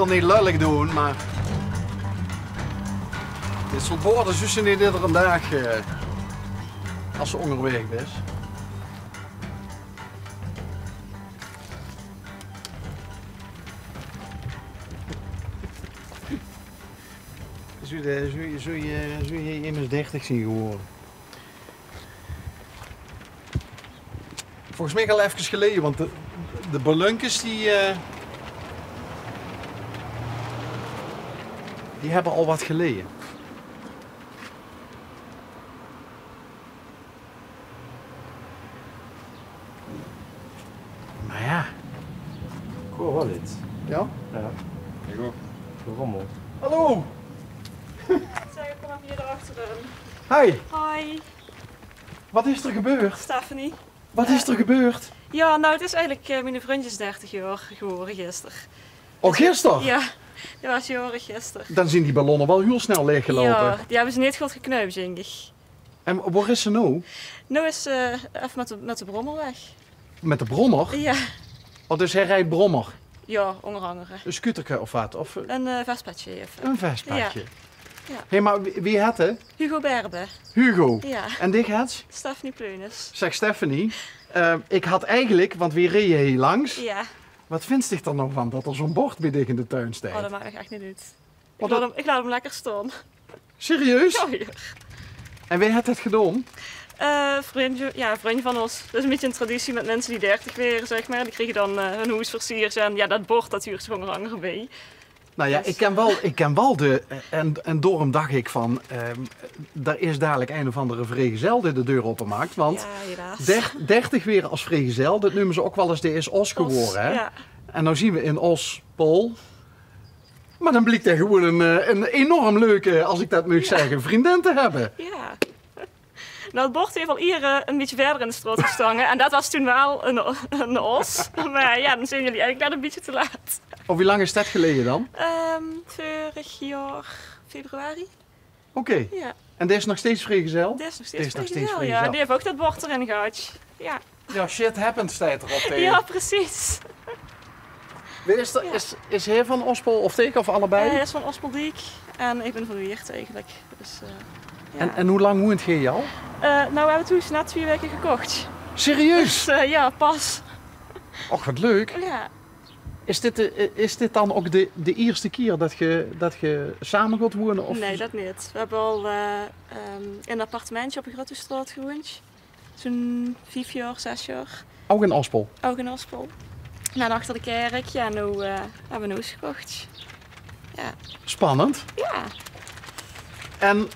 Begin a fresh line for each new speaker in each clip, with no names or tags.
niet lullig doen, maar... Dit soort woorden zussen niet iedere dag als ze onderweg is. Zul je immers 30 zien geworden? Volgens mij al even geleden, want de balunkes die hebben al wat geleden. Maar ja.
Ik hoor wel iets.
Ja?
Ja.
Ik ook.
Rommel.
Hallo!
Zeg, kom even hier erachteraan.
Hi!
Hoi,
Wat is er gebeurd?
Stephanie.
Wat is er gebeurd?
Ja, nou het is eigenlijk mijn vriendjes 30 jaar geworden gisteren.
Oh, gisteren?
Ja, dat was jarig gisteren.
Dan zien die ballonnen wel heel snel leeggelopen.
Ja, die hebben ze niet goed gekneupt, denk ik.
En waar is ze nou?
Nu is ze even met de brommer weg.
Met de brommer?
Ja,
Oh, dus hij rijdt brommer.
ja, onder andere.
Een scooterke of wat? Of
Een vestpetje even.
een vestpakje?
Ja.
Hé, maar wie had het?
Hugo Berbe.
Hugo.
Ja,
En dit had?
Stephanie Pleunis.
Zeg Stephanie, ik had eigenlijk, want we reden hier langs.
Ja,
Wat vindt zich er nou van dat er zo'n bord bij dich in de tuin staat?
oh, dat maakt me echt niet uit.
Wat
Ik laat hem lekker staan.
Serieus?
Oh, ja.
En wie had het gedaan?
Vriend van ons. Dat is een beetje een traditie met mensen die 30 weer, zeg maar. Die kregen dan hun hoes versierd en ja, dat bord dat huurt ze gewoon langer bij.
Nou ja,
Dus-
ik ken wel de... En daarom dacht ik van... daar is dadelijk een of andere vrijgezel die de deur openmaakt. Want
Ja, helaas.
30 weer als vrijgezel, dat noemen ze ook wel eens de is Os geworden. Hè?
Ja.
En nou zien we in Os Paul. Maar dan blijkt hij gewoon een enorm leuke, als ik dat mag zeggen, vriendin te hebben.
Ja. Nou, het bord heeft al hier een beetje verder in de straat gestangen. En dat was toen wel een os. Maar ja, dan zijn jullie eigenlijk net een beetje te laat.
Of wie lang is dat geleden dan?
Vorig jaar februari.
Oké.
Ja,
En deze is nog steeds vrijgezel?
dit is nog
Dit is
steeds
nog steeds
vrijgezel,
vrijgezel.
ja. Die heeft ook dat bord erin gehad. Ja,
Ja, shit happens staat erop tegen.
ja precies.
Is hij van Ospel of tegen of allebei?
Hij is van Ospeldiek en ik ben van Weert eigenlijk. Dus, ja.
En hoe lang woont je al?
Nou, we hebben toen net 4 weken gekocht.
Serieus?
Dus ja, pas.
Och, wat leuk.
Ja.
Is dit dan ook de eerste keer dat je samen gaat wonen? Of?
Nee, dat niet. We hebben al in een appartementje op een grote straat gewoond. Zo'n 5 jaar, 6 jaar.
Ook in Ospel?
Ook in Ospel. En achter de kerk, ja, nu hebben we een huis gekocht. Ja.
Spannend.
Ja.
En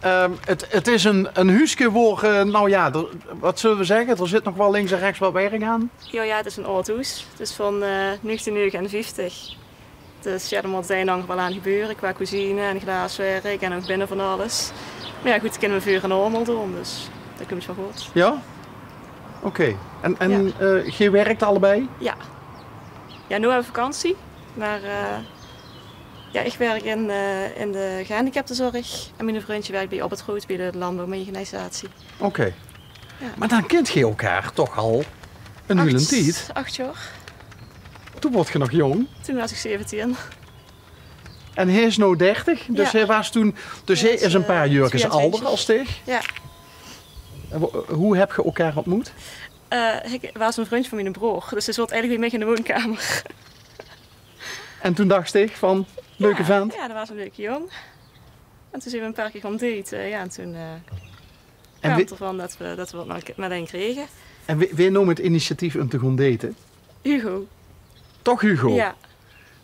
het is een huisje waar, nou ja, wat zullen we zeggen? Er zit nog wel links en rechts wat werk aan.
Ja, het is een oud huis. Het is van 1959. Dus ja, er moet het een en ander wel aan gebeuren qua cuisine en glaaswerk en ook binnen van alles. Maar ja, goed, kunnen we vuur en allemaal doen, dus dat komt wel goed.
Ja? Oké. En je werkt allebei?
Ja. Ja, nu hebben we vakantie, maar ja, ik werk in de gehandicaptenzorg en mijn vriendje werkt bij Op het Groot bij de landbouwmechanisatie.
Oké.
Ja.
Maar dan kent je elkaar toch al een hele tijd.
8 jaar.
Toen word je nog jong.
Toen was ik 17.
En hij is nu 30, dus
Ja.
hij was toen... Dus
Ja,
hij is een paar jaar
22.
ouder als dich.
Ja.
En hoe heb je elkaar ontmoet?
Ik was een vriendje van mijn broer, dus ze zat eigenlijk weer mee in de woonkamer.
En toen dacht ik van, leuke vent.
Ja, dat was een leuke jong. En toen zijn we een paar keer gaan daten. Ja, en toen kwam het ervan dat we wat met een kregen.
En wie nam het initiatief om te gaan daten?
Hugo.
Toch Hugo?
Ja.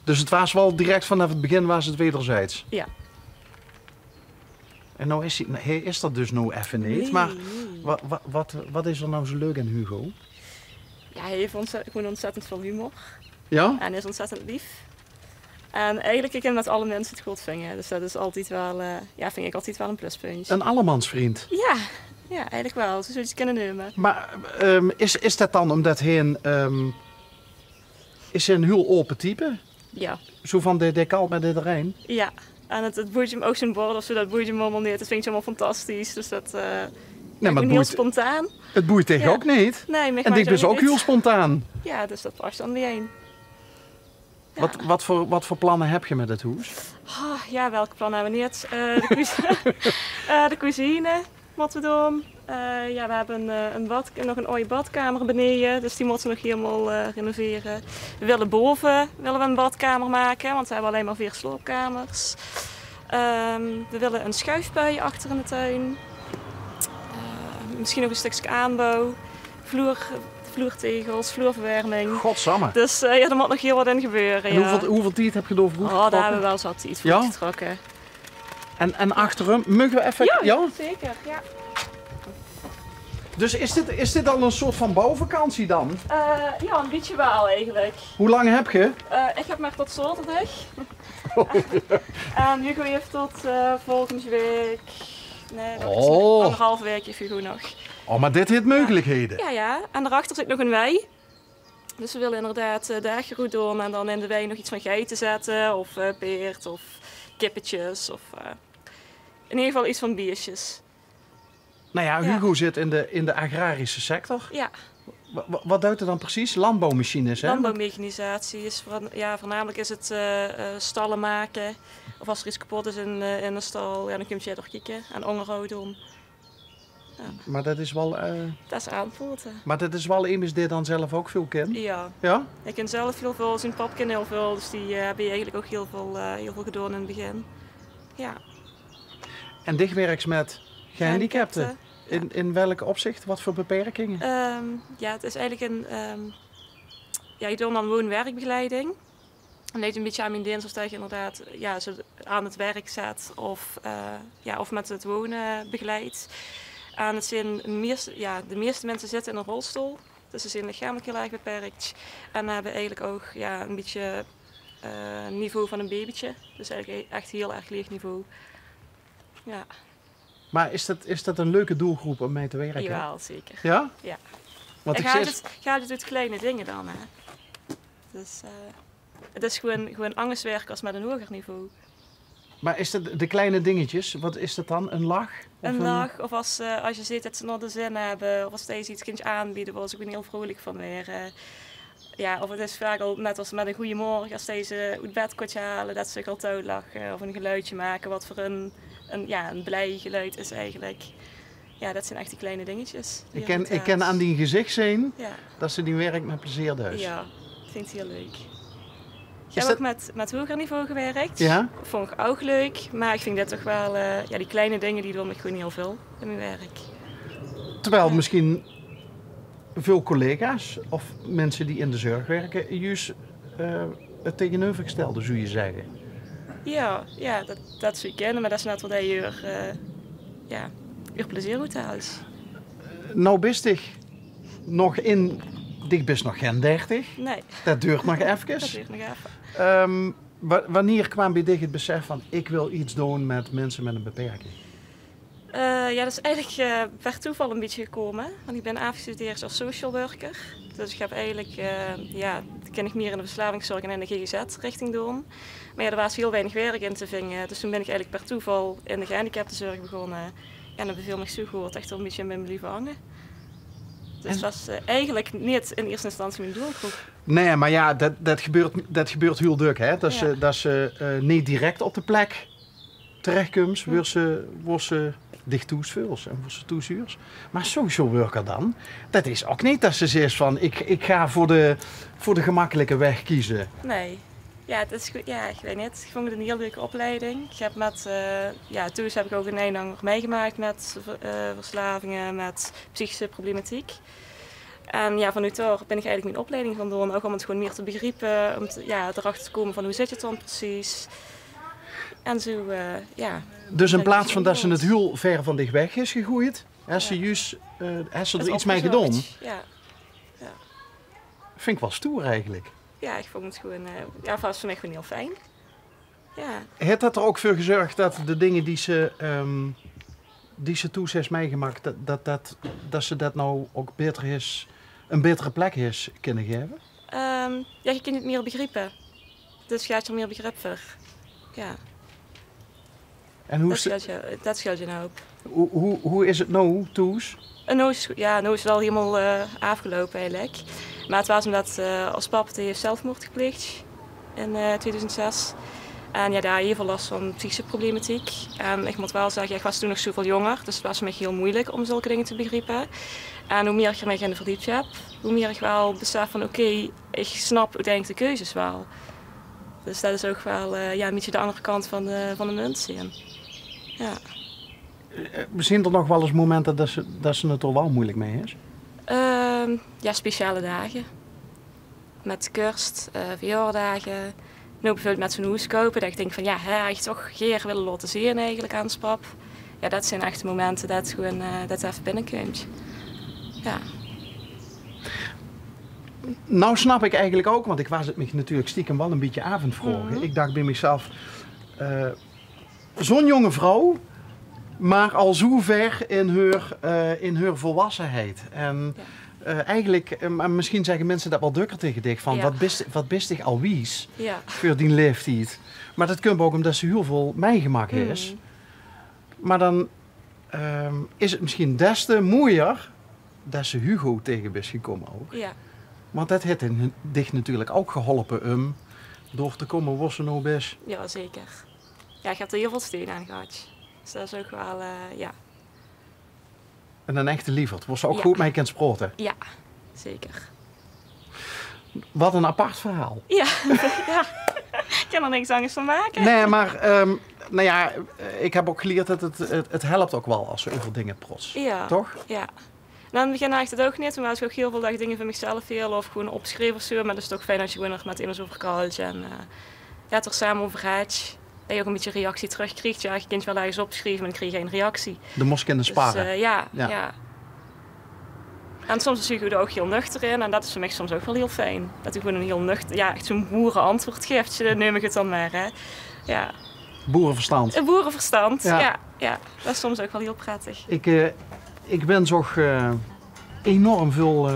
Dus het was wel direct vanaf het begin was het wederzijds?
Ja.
En nou is hij is dat dus nou even niet.
Nee,
Maar
nee.
wat is er nou zo leuk aan Hugo?
Ja, hij heeft gewoon ontzettend veel humor.
Ja?
En is ontzettend lief. En eigenlijk ik kan met alle mensen het goed vinden. Dus dat is altijd wel, vind ik altijd wel een pluspunt.
Een allemansvriend.
Ja, eigenlijk wel. Zo zou je het kunnen nemen.
Maar is dat dan omdat hij is hij een heel open type?
Ja.
Zo van de kalt met iedereen?
Ja. En het boeit hem ook zijn bord of zo, dat boeit hem allemaal niet. Dat vind ik allemaal fantastisch. Dus dat
maar het
heel
boeit,
spontaan.
het boeit tegen
Ja.
ook niet.
Nee,
En ik ben ook heel spontaan.
Ja, dus dat past dan niet één. Ja.
Wat voor plannen heb je met het huis?
Ja, welke plannen hebben we niet? De cuisine, wat we doen. Ja, we hebben nog een oude badkamer beneden, dus die moeten we nog helemaal renoveren. We willen boven een badkamer maken, want we hebben alleen maar 4 sloopkamers. We willen een schuifbui achter in de tuin. Misschien nog een stukje aanbouw, vloertegels, vloerverwarming.
Godsamme.
Dus ja, er moet nog heel wat in gebeuren.
En
Ja.
hoeveel tijd heb je erover goed
Daar
getrokken?
hebben we wel zat iets voor
Ja?
getrokken.
En achterom, mogen we even...
Ja, zeker. Ja.
Dus is dit al een soort van bouwvakantie dan?
Ja, een beetje wel eigenlijk.
Hoe lang heb je?
Ik heb maar tot zaterdag. En Hugo heeft tot volgende week. Nee, dat is nog 1,5 week heeft Hugo nog.
Oh, maar dit heeft mogelijkheden.
Ja. En daarachter zit nog een wei. Dus we willen inderdaad dagenroet doen en dan in de wei nog iets van geiten zetten. Of peert of kippetjes. Of in ieder geval iets van biertjes.
Nou ja, Hugo zit in de agrarische sector.
Ja.
Wat duidt het dan precies? Landbouwmachines, hè?
Landbouwmechanisatie is voornamelijk is het stallen maken. Of als er iets kapot is in een stal, ja, dan kun je door kijken en onderhoud doen. Ja.
Maar dat is wel...
Dat is aanvoeren.
Maar dat is wel immers die dan zelf ook veel kent.
Ja.
Ja?
Ik ken zelf heel veel, zijn pap kent heel veel, dus die hebben eigenlijk ook heel veel gedaan in het begin. Ja.
En dichtwerks met gehandicapten.
Ja.
In welk opzicht? Wat voor beperkingen?
Ja, het is eigenlijk je doet dan woon-werkbegeleiding. En ligt een beetje aan mijn dienst of dat je inderdaad ze aan het werk zet of met het wonen begeleidt. En het zijn de meeste mensen zitten in een rolstoel, dus ze zijn lichamelijk heel erg beperkt. En hebben eigenlijk ook een beetje niveau van een babytje. Dus eigenlijk echt heel erg leeg niveau. Ja.
Maar is dat een leuke doelgroep om mee te werken?
Jawel, zeker.
Ja?
Ja.
Want
En gaat het uit kleine dingen dan, hè? Dus het is gewoon angstwerk als met een hoger niveau.
Maar is dat de kleine dingetjes? Wat is dat dan? Een lach? Of
Een lach, of als je ziet dat ze nog de zin hebben, of als deze iets kunt aanbieden, waar ze ook heel vrolijk van weer. Of het is vaak al net als met een goede morgen, als deze uit bed komt halen, dat ze ook al touw lachen of een geluidje maken, wat voor een blij geluid is eigenlijk. Ja, dat zijn echt die kleine dingetjes.
Ik ken aan die gezicht zien
Ja.
dat ze die werkt met plezier dus.
Ja, ik vind het heel leuk. Ik heb ook met hoger niveau gewerkt.
Ja?
Vond ik ook leuk, maar ik vind dat toch wel, die kleine dingen die doen me gewoon heel veel in mijn werk.
Terwijl misschien veel collega's of mensen die in de zorg werken, juist het tegenovergestelde zou je zeggen.
Ja, dat zou ik kennen, maar dat is net wat je je plezier moet halen.
Nou bist ik nog dik best nog geen 30.
Nee.
Dat duurt nog even.
Dat duurt nog even.
Wanneer kwam bij dich het besef van ik wil iets doen met mensen met een beperking?
Dat is eigenlijk per toeval een beetje gekomen. Want ik ben afgestudeerd als social worker. Dus ik heb eigenlijk, dat ken ik meer in de verslavingszorg en in de GGZ-richting doen. Maar er was heel weinig werk in te vinden. Dus toen ben ik eigenlijk per toeval in de gehandicaptenzorg begonnen. En dat beviel me zo goed, echt wel een beetje in mijn blijven hangen. Dus dat was eigenlijk niet in eerste instantie mijn doelgroep.
Nee, maar ja, dat gebeurt heel druk, hè? Dat ze niet direct op de plek terechtkomt, wordt ze dicht toesvuurs en wordt ze toezuurs. Maar social worker dan, dat is ook niet dat ze zegt van ik ga voor de gemakkelijke weg kiezen.
Nee. Ja, het is goed. Ja, ik weet niet. Ik vond het een heel leuke opleiding. Ik heb toen heb ik ook een eindelijk meegemaakt met verslavingen, met psychische problematiek. En vanuit daar ben ik eigenlijk mijn opleiding gaan doen. Ook om het gewoon meer te begrijpen, om erachter te komen van hoe zit het dan precies. En zo,
Dus in plaats van dat ze het heel ver van dich weg is gegooid, heeft ze er iets mee gedaan.
Ja.
Vind ik wel stoer eigenlijk.
Ja, ik vond het gewoon, was voor mij gewoon heel fijn. Ja.
Heeft dat er ook voor gezorgd dat de dingen die ze toen heeft meegemaakt, dat ze dat nou ook een betere plek is kunnen geven?
Je kunt het meer begrijpen. Dus gaat je er meer begrip voor. Ja.
En hoe
dat scheelt je nou op.
Hoe is het nou, Toes?
Nou is het wel helemaal afgelopen eigenlijk. Maar het was omdat als papa die heeft zelfmoord gepleegd in 2006. En ja, daar heel veel last van psychische problematiek. En ik moet wel zeggen, ik was toen nog zoveel jonger, dus het was voor mij heel moeilijk om zulke dingen te begrijpen. En hoe meer ik er mij in verdiept heb, hoe meer ik wel besef van oké, ik snap uiteindelijk de keuzes wel. Dus dat is ook wel een beetje de andere kant van de munt zien. Ja.
Zijn er nog wel eens momenten dat ze het er wel moeilijk mee is?
Ja, speciale dagen. Met kerst, verjaardagen. Nu bijvoorbeeld met zo'n hoes kopen, dat ik denk van ja, had je toch geer willen laten zien eigenlijk aan het pap. Ja, dat zijn echt de momenten dat gewoon dat even binnenkomt. Ja.
Nou snap ik eigenlijk ook, want ik was het me natuurlijk stiekem wel een beetje avondvrogen. Ik dacht bij mezelf, zo'n jonge vrouw, maar al zo ver in haar volwassenheid. En eigenlijk, misschien zeggen mensen dat wel drukker tegen dich, van wat bist dich al wies voor die leeftijd. Maar dat komt ook omdat ze heel veel meegemaakt is. Maar dan is het misschien des te mooier dat ze Hugo tegen is gekomen ook.
Ja.
Want dat heeft dich natuurlijk ook geholpen door te komen waar ze nou best.
Ja, zeker. Ja, ik heb er heel veel steun aan gehad. Dus dat is ook wel, ja.
En een echte lieverd. Was ze ook goed mee kent sproten?
Ja, zeker.
Wat een apart verhaal.
Ja, ja. Ik kan er niks anders van maken.
Nee, maar nou ja, ik heb ook geleerd dat het helpt ook wel als ze over dingen prots.
Ja.
Toch?
Ja. Nou, in het begin had ik het ook niet. Toen was ik ook heel veel dat ik dingen van mezelf veel of gewoon opschreef of zo. Maar het is toch fijn als je gewoon nog met iemand over college en het er samen over gaat. Dat je ook een beetje reactie terugkrijgt. Ja, je kunt wel ergens opschrijven, maar dan krijg je geen reactie.
De mosk in de sparen.
Dus, ja. En soms is Hugo er ook heel nuchter in. En dat is voor mij soms ook wel heel fijn. Dat hij gewoon een heel nuchter, ja, echt zo'n boerenantwoord geeft. Neem ik het dan maar, hè. Ja.
Boerenverstand.
Een boerenverstand,
ja.
Ja. Dat is soms ook wel heel prettig.
Ik wens ook enorm veel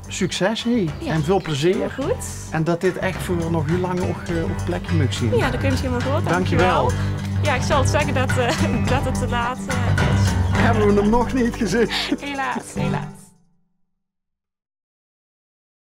succes en veel plezier.
Heel goed.
En dat dit echt voor nog heel lang op plekje moet zien.
Ja, dat kun je helemaal goed.
Dankjewel.
Ja, ik zal het zeggen dat het te laat is.
Hebben we hem nog niet gezien?
Helaas, helaas.